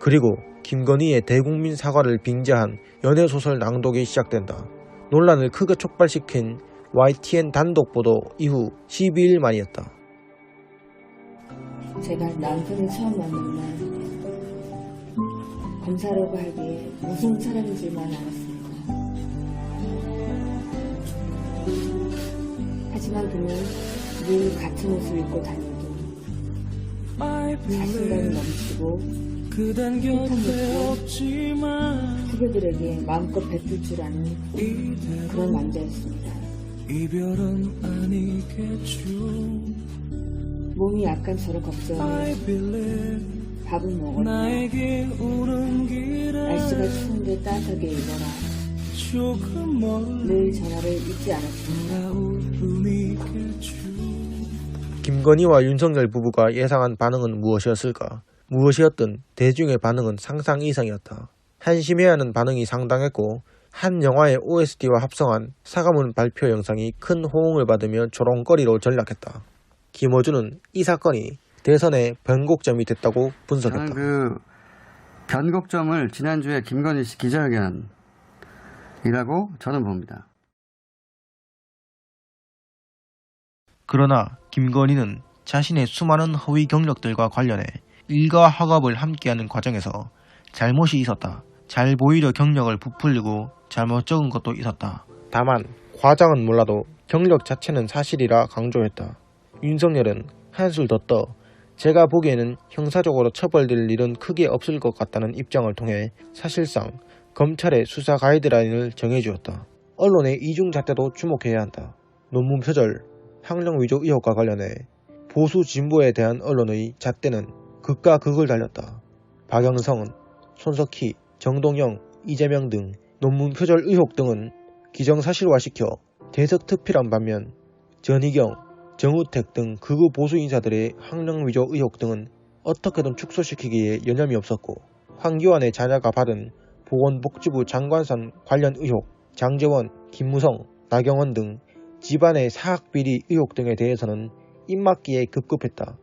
그리고 김건희의 대국민 사과를 빙자한 연애소설 낭독이 시작된다. 논란을 크게 촉발시킨 YTN 단독 보도 이후 12일 만이었다. 제가 남편을 처음 만난 날 검사라고 하기에 무슨 사람인지만 알았습니다. 하지만 그는 늘 같은 옷을 입고 다니고 자신감이 넘치고 폭탄 놓고 후배들에게 마음껏 뱉을 줄 아는 그런 남자였습니다. 몸이 약간 저를 걱정해 밥을 먹었다. 날씨가 추운데 따뜻하게 입어라. 늘 전화를 잊지 않았습니다. 김건희와 윤석열 부부가 예상한 반응은 무엇이었을까? 무엇이었든 대중의 반응은 상상 이상이었다. 한심해하는 반응이 상당했고 한 영화의 OST와 합성한 사과문 발표 영상이 큰 호응을 받으며 조롱거리로 전락했다. 김어준은 이 사건이 대선의 변곡점이 됐다고 분석했다. 저는 그 변곡점을 지난주에 김건희 씨 기자회견이라고 저는 봅니다. 그러나 김건희는 자신의 수많은 허위 경력들과 관련해 일과 학업을 함께하는 과정에서 잘못이 있었다. 잘 보이려 경력을 부풀리고 잘못 적은 것도 있었다. 다만 과장은 몰라도 경력 자체는 사실이라 강조했다. 윤석열은 한술 더 떠 제가 보기에는 형사적으로 처벌될 일은 크게 없을 것 같다는 입장을 통해 사실상 검찰의 수사 가이드라인을 정해주었다. 언론의 이중 잣대도 주목해야 한다. 논문 표절, 학력 위조 의혹과 관련해 보수 진보에 대한 언론의 잣대는 극과 극을 달렸다. 박영선, 손석희, 정동영, 이재명 등 논문 표절 의혹 등은 기정사실화시켜 대석특필한 반면 전희경, 정우택 등 극우 보수 인사들의 학력 위조 의혹 등은 어떻게든 축소시키기에 여념이 없었고 황교안의 자녀가 받은 보건복지부 장관상 관련 의혹, 장제원, 김무성, 나경원 등 집안의 사학비리 의혹 등에 대해서는 입막기에 급급했다.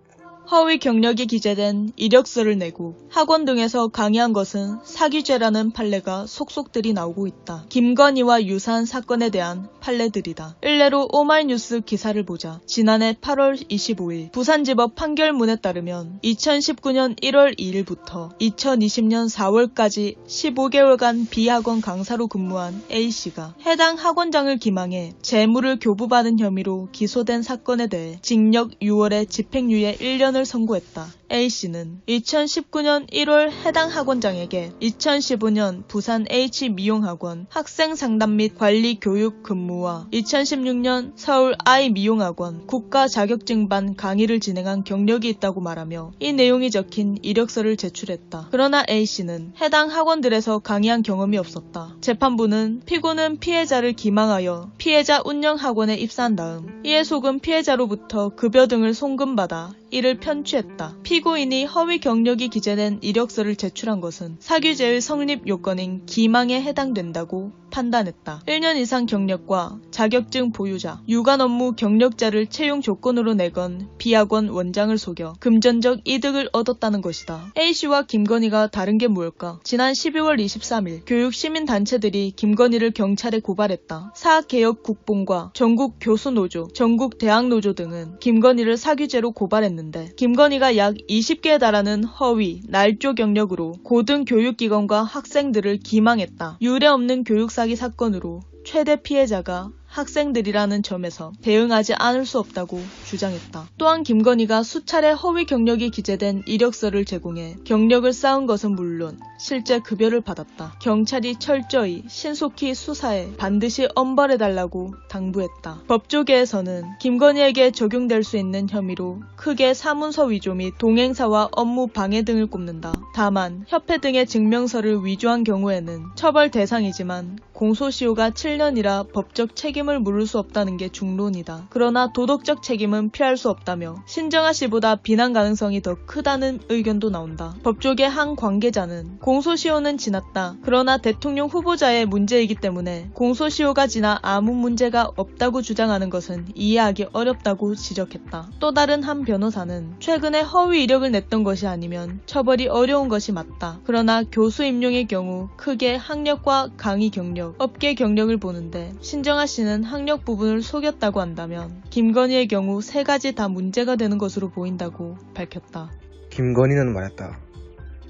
허위 경력이 기재된 이력서를 내고 학원 등에서 강의한 것은 사기죄라는 판례가 속속들이 나오고 있다. 김건희와 유사한 사건에 대한 판례들이다. 일례로 오마이뉴스 기사를 보자 지난해 8월 25일 부산지법 판결문에 따르면 2019년 1월 2일부터 2020년 4월까지 15개월간 비학원 강사로 근무한 A씨가 해당 학원장을 기망해 재물을 교부받은 혐의로 기소된 사건에 대해 징역 6월에 집행유예 1년을 선고했다. A씨는 2019년 1월 해당 학원장에게 2015년 부산 H미용학원 학생상담 및 관리교육 근무와 2016년 서울 I미용학원 국가자격증반 강의를 진행한 경력이 있다고 말하며 이 내용이 적힌 이력서를 제출했다. 그러나 A씨는 해당 학원들에서 강의한 경험이 없었다. 재판부는 피고는 피해자를 기망하여 피해자 운영학원에 입사한 다음 이에 속은 피해자로부터 급여 등을 송금받아 이를 편취했다. 피고인이 허위 경력이 기재된 이력서를 제출한 것은 사기죄의 성립 요건인 기망에 해당된다고 판단했다. 1년 이상 경력과 자격증 보유자, 유관 업무 경력자를 채용 조건으로 내건 비학원 원장을 속여 금전적 이득을 얻었다는 것이다. A씨와 김건희가 다른 게 뭘까? 지난 12월 23일 교육시민단체들이 김건희를 경찰에 고발했다. 사학개혁국본과 전국교수노조, 전국대학노조 등은 김건희를 사기죄로 고발했는데 김건희가 약 20개에 달하는 허위, 날조 경력으로 고등교육기관과 학생들을 기망했다. 유례없는 교육사기 사건으로 최대 피해자가 학생들이라는 점에서 대응하지 않을 수 없다고 주장했다. 또한 김건희가 수차례 허위 경력이 기재된 이력서를 제공해 경력을 쌓은 것은 물론 실제 급여를 받았다. 경찰이 철저히 신속히 수사해 반드시 엄벌해달라고 당부했다. 법조계에서는 김건희에게 적용될 수 있는 혐의로 크게 사문서 위조 및 동행사와 업무 방해 등을 꼽는다. 다만 협회 등의 증명서를 위조한 경우에는 처벌 대상이지만 공소시효가 7년이라 법적 책임을 물을 수 없다는 게 중론이다. 그러나 도덕적 책임은 피할 수 없다며 신정아 씨보다 비난 가능성이 더 크다는 의견도 나온다. 법조계 한 관계자는 공소시효는 지났다. 그러나 대통령 후보자의 문제이기 때문에 공소시효가 지나 아무 문제가 없다고 주장하는 것은 이해하기 어렵다고 지적했다. 또 다른 한 변호사는 최근에 허위 이력을 냈던 것이 아니면 처벌이 어려운 것이 맞다. 그러나 교수 임용의 경우 크게 학력과 강의 경력, 업계 경력을 보는데 신정아 씨는 학력 부분을 속였다고 한다면 김건희의 경우 세 가지 다 문제가 되는 것으로 보인다고 밝혔다. 김건희는 말했다.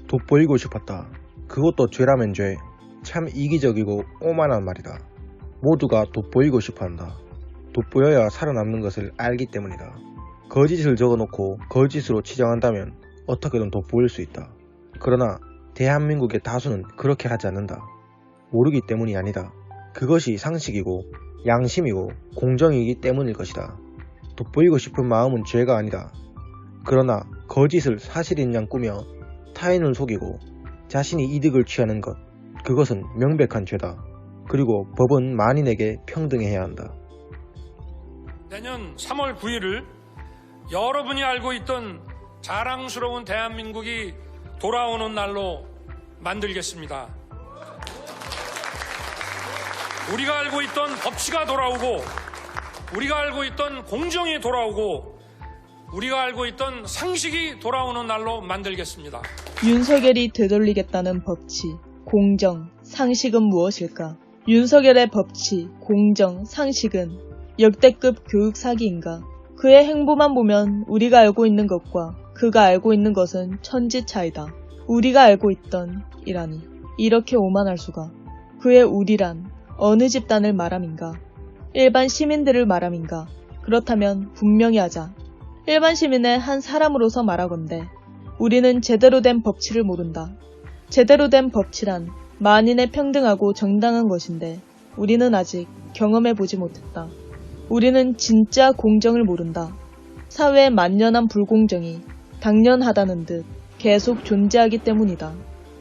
돋보이고 싶었다. 그것도 죄라면 죄. 참 이기적이고 오만한 말이다. 모두가 돋보이고 싶어한다. 돋보여야 살아남는 것을 알기 때문이다. 거짓을 적어놓고 거짓으로 치장한다면 어떻게든 돋보일 수 있다. 그러나 대한민국의 다수는 그렇게 하지 않는다. 모르기 때문이 아니다. 그것이 상식이고 양심이고 공정이기 때문일 것이다. 돋보이고 싶은 마음은 죄가 아니다. 그러나 거짓을 사실인 양 꾸며 타인을 속이고 자신이 이득을 취하는 것, 그것은 명백한 죄다. 그리고 법은 만인에게 평등해야 한다. 내년 3월 9일을 여러분이 알고 있던 자랑스러운 대한민국이 돌아오는 날로 만들겠습니다. 우리가 알고 있던 법치가 돌아오고, 우리가 알고 있던 공정이 돌아오고, 우리가 알고 있던 상식이 돌아오는 날로 만들겠습니다. 윤석열이 되돌리겠다는 법치, 공정, 상식은 무엇일까? 윤석열의 법치, 공정, 상식은 역대급 교육 사기인가? 그의 행보만 보면 우리가 알고 있는 것과 그가 알고 있는 것은 천지 차이다. 우리가 알고 있던 이라니 이렇게 오만할 수가. 그의 우리란 어느 집단을 말함인가? 일반 시민들을 말함인가? 그렇다면 분명히 하자. 일반 시민의 한 사람으로서 말하건대 우리는 제대로 된 법치를 모른다. 제대로 된 법치란 만인의 평등하고 정당한 것인데 우리는 아직 경험해보지 못했다. 우리는 진짜 공정을 모른다. 사회의 만연한 불공정이 당연하다는 듯 계속 존재하기 때문이다.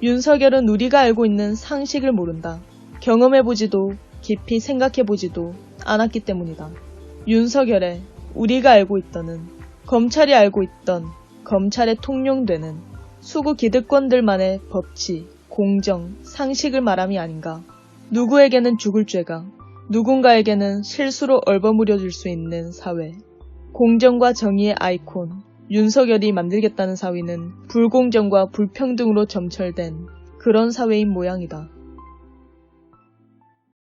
윤석열은 우리가 알고 있는 상식을 모른다. 경험해보지도 깊이 생각해보지도 않았기 때문이다. 윤석열의 우리가 알고 있던은 검찰이 알고 있던 검찰에 통용되는 수구 기득권들만의 법치, 공정, 상식을 말함이 아닌가. 누구에게는 죽을 죄가, 누군가에게는 실수로 얼버무려질 수 있는 사회. 공정과 정의의 아이콘, 윤석열이 만들겠다는 사회는 불공정과 불평등으로 점철된 그런 사회인 모양이다.